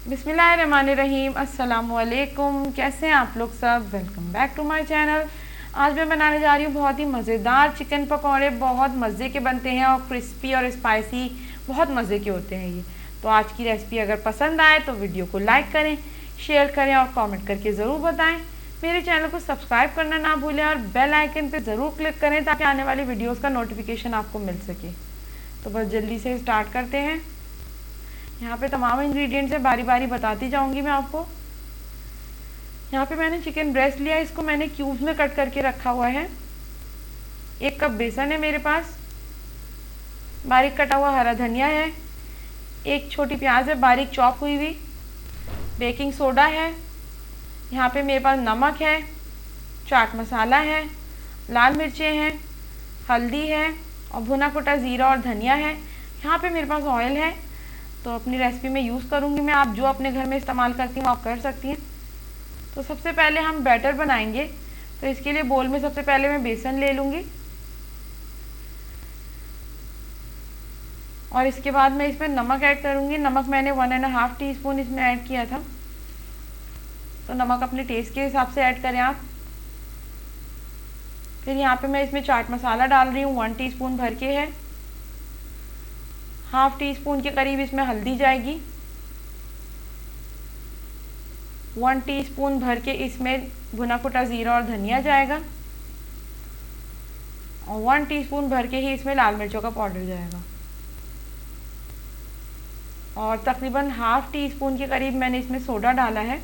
बिस्मिल्लाहिर्रहमानिर्रहीम। अस्सलामुअलैकुम। कैसे हैं आप लोग सब? Welcome back to my channel. आज मैं बनाने जा रही हूँ बहुत ही मज़ेदार चिकन पकौड़े। बहुत मज़े के बनते हैं और क्रिस्पी और स्पाइसी, बहुत मज़े के होते हैं ये। तो आज की रेसिपी अगर पसंद आए तो वीडियो को लाइक करें, शेयर करें और कमेंट करके ज़रूर बताएं। मेरे चैनल को सब्सक्राइब करना ना भूलें और बेल आइकन पर ज़रूर क्लिक करें ताकि आने वाली वीडियोज़ का नोटिफिकेशन आपको मिल सके। तो बस जल्दी से स्टार्ट करते हैं। यहाँ पे तमाम इंग्रेडिएंट्स है, बारी बारी बताती जाऊंगी मैं आपको। यहाँ पे मैंने चिकन ब्रेस्ट लिया, इसको मैंने क्यूब्स में कट करके रखा हुआ है। 1 कप बेसन है मेरे पास, बारीक कटा हुआ हरा धनिया है, 1 छोटी प्याज है बारीक चॉप हुई हुई, बेकिंग सोडा है, यहाँ पे मेरे पास नमक है, चाट मसाला है, लाल मिर्चें हैं, हल्दी है और भुना कुटा ज़ीरा और धनिया है। यहाँ पे मेरे पास ऑयल है, तो अपनी रेसिपी में यूज़ करूँगी मैं। आप जो अपने घर में इस्तेमाल करती हूँ आप कर सकती हैं। तो सबसे पहले हम बैटर बनाएंगे, तो इसके लिए बोल में सबसे पहले मैं बेसन ले लूँगी और इसके बाद मैं इसमें नमक ऐड करूँगी। नमक मैंने 1.5 टीस्पून इसमें ऐड किया था, तो नमक अपने टेस्ट के हिसाब से ऐड करें आप। फिर यहाँ पे मैं इसमें चाट मसाला डाल रही हूँ, 1 टीस्पून भर के है। 1/2 टीस्पून के करीब इसमें हल्दी जाएगी, 1 टीस्पून भर के इसमें भुना कुटा ज़ीरा और धनिया जाएगा और 1 टीस्पून भर के ही इसमें लाल मिर्चों का पाउडर जाएगा और तकरीबन 1/2 टीस्पून के करीब मैंने इसमें सोडा डाला है।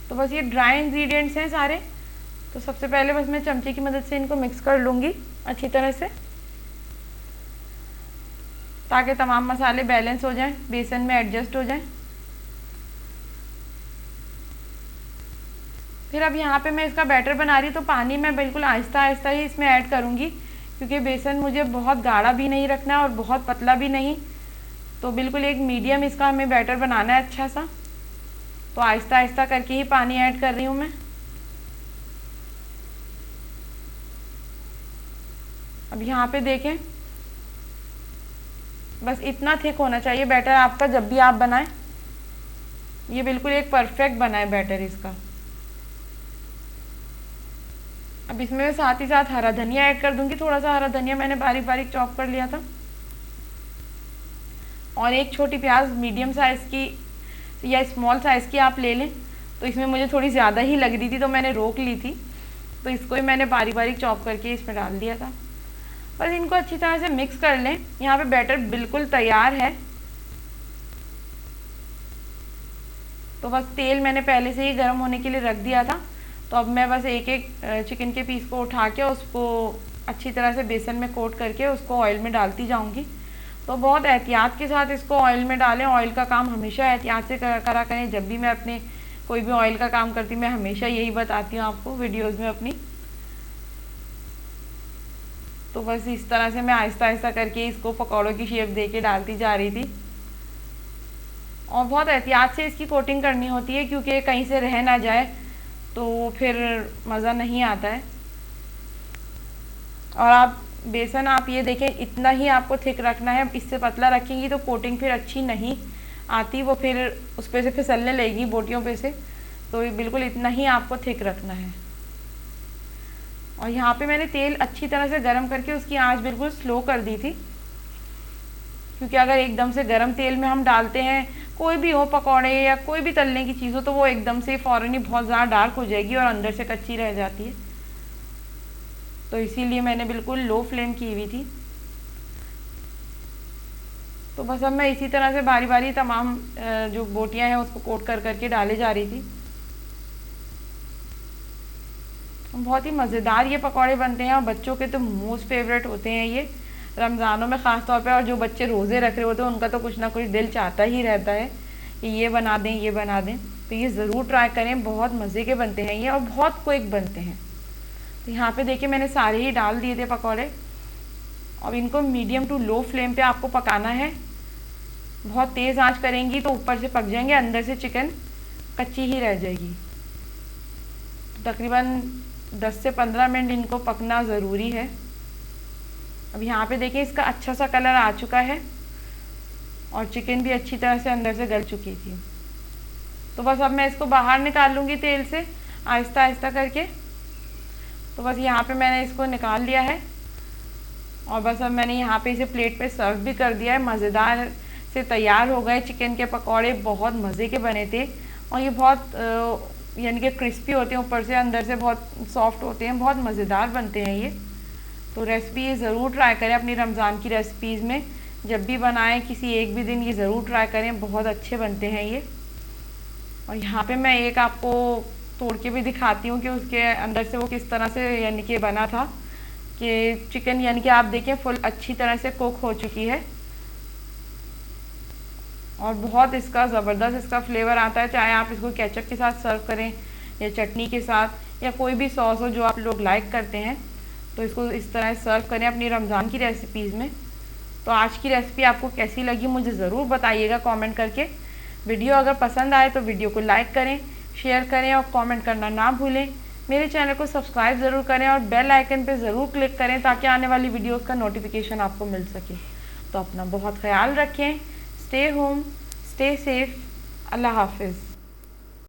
तो बस ये ड्राई इंग्रेडिएंट्स हैं सारे। तो सबसे पहले बस मैं चमचे की मदद से इनको मिक्स कर लूँगी अच्छी तरह से, ताकि तमाम मसाले बैलेंस हो जाएं, बेसन में एडजस्ट हो जाएं। फिर अब यहाँ पे मैं इसका बैटर बना रही हूँ, तो पानी मैं बिल्कुल आहिस्ता आहिस्ता ही इसमें ऐड करूँगी, क्योंकि बेसन मुझे बहुत गाढ़ा भी नहीं रखना है और बहुत पतला भी नहीं। तो बिल्कुल एक मीडियम इसका हमें बैटर बनाना है अच्छा सा। तो आहिस्ता आहिस्ता करके ही पानी ऐड कर रही हूँ मैं। अब यहाँ पे देखें, बस इतना थिक होना चाहिए बैटर आपका जब भी आप बनाएं। ये बिल्कुल एक परफेक्ट बना है बैटर इसका। अब इसमें मैं साथ ही साथ हरा धनिया ऐड कर दूंगी। थोड़ा सा हरा धनिया मैंने बारीक बारीक चॉप कर लिया था और 1 छोटी प्याज मीडियम साइज़ की या स्मॉल साइज़ की आप ले लें। तो इसमें मुझे थोड़ी ज़्यादा ही लग रही थी तो मैंने रोक ली थी, तो इसको ही मैंने बारीक बारीक चॉप करके इसमें डाल दिया था। बस इनको अच्छी तरह से मिक्स कर लें। यहाँ पे बैटर बिल्कुल तैयार है। तो बस तेल मैंने पहले से ही गर्म होने के लिए रख दिया था। तो अब मैं बस एक एक चिकन के पीस को उठा के उसको अच्छी तरह से बेसन में कोट करके उसको ऑयल में डालती जाऊंगी। तो बहुत एहतियात के साथ इसको ऑयल में डालें। ऑयल का काम हमेशा एहतियात से करा करें। जब भी मैं अपने कोई भी ऑयल का काम करती मैं हमेशा यही बताती हूँ आपको वीडियोज़ में अपनी। तो बस इस तरह से मैं आहिस्ता आहिस्ता करके इसको पकौड़ों की शेप दे के डालती जा रही थी और बहुत एहतियात से इसकी कोटिंग करनी होती है, क्योंकि कहीं से रह ना जाए तो फिर मज़ा नहीं आता है। और आप बेसन आप ये देखें इतना ही आपको थिक रखना है। इससे पतला रखेंगी तो कोटिंग फिर अच्छी नहीं आती, वो फिर उस पर से फिसलने लगेगी बोटियों पे से। तो ये बिल्कुल इतना ही आपको थिक रखना है। और यहाँ पे मैंने तेल अच्छी तरह से गर्म करके उसकी आंच बिल्कुल स्लो कर दी थी, क्योंकि अगर एकदम से गर्म तेल में हम डालते हैं कोई भी हो पकौड़े या कोई भी तलने की चीज़ हो, तो वो एकदम से फ़ौरन ही बहुत ज़्यादा डार्क हो जाएगी और अंदर से कच्ची रह जाती है। तो इसीलिए मैंने बिल्कुल लो फ्लेम की हुई थी। तो बस अब मैं इसी तरह से बारी बारी तमाम जो बोटियाँ हैं उसको कोट कर करके डाले जा रही थी। बहुत ही मज़ेदार ये पकौड़े बनते हैं और बच्चों के तो मोस्ट फेवरेट होते हैं ये रमज़ानों में ख़ास तौर पे। और जो बच्चे रोज़े रख रहे होते हैं उनका तो कुछ ना कुछ दिल चाहता ही रहता है कि ये बना दें ये बना दें। तो ये ज़रूर ट्राई करें, बहुत मज़े के बनते हैं ये और बहुत क्विक बनते हैं। तो यहाँ पे देखिए मैंने सारे ही डाल दिए थे पकौड़े। अब इनको मीडियम टू लो फ्लेम पे आपको पकाना है। बहुत तेज़ आंच करेंगी तो ऊपर से पक जाएंगे, अंदर से चिकन कच्ची ही रह जाएगी। तो तकरीबन 10 से 15 मिनट इनको पकना ज़रूरी है। अब यहाँ पे देखिए इसका अच्छा सा कलर आ चुका है। और चिकन भी अच्छी तरह से अंदर से गल चुकी थी। तो बस अब मैं इसको बाहर निकाल लूँगी तेल से आहिस्ता आहिस्ता करके। तो बस यहाँ पे मैंने इसको निकाल लिया है और बस अब मैंने यहाँ पे इसे प्लेट पे सर्व भी कर दिया है। मज़ेदार से तैयार हो गए चिकन के पकौड़े, बहुत मज़े के बने थे और ये बहुत यानी कि क्रिस्पी होते हैं ऊपर से, अंदर से बहुत सॉफ्ट होते हैं, बहुत मज़ेदार बनते हैं ये। तो रेसिपी ये ज़रूर ट्राई करें अपनी रमज़ान की रेसिपीज़ में, जब भी बनाएं किसी एक भी दिन ये ज़रूर ट्राई करें, बहुत अच्छे बनते हैं ये। और यहाँ पे मैं एक आपको तोड़ के भी दिखाती हूँ कि उसके अंदर से वो किस तरह से यानी कि बना था, कि चिकन यानी कि आप देखें फुल अच्छी तरह से कुक हो चुकी है और बहुत इसका ज़बरदस्त इसका फ्लेवर आता है। चाहे आप इसको केचप के साथ सर्व करें या चटनी के साथ या कोई भी सॉस हो जो आप लोग लाइक करते हैं, तो इसको इस तरह सर्व करें अपनी रमज़ान की रेसिपीज़ में। तो आज की रेसिपी आपको कैसी लगी मुझे ज़रूर बताइएगा कमेंट करके। वीडियो अगर पसंद आए तो वीडियो को लाइक करें, शेयर करें और कमेंट करना ना भूलें। मेरे चैनल को सब्सक्राइब ज़रूर करें और बेल आइकन पे ज़रूर क्लिक करें ताकि आने वाली वीडियोस का नोटिफिकेशन आपको मिल सके। तो अपना बहुत ख्याल रखें। Stay home, stay safe. अल्लाह हाफिज़।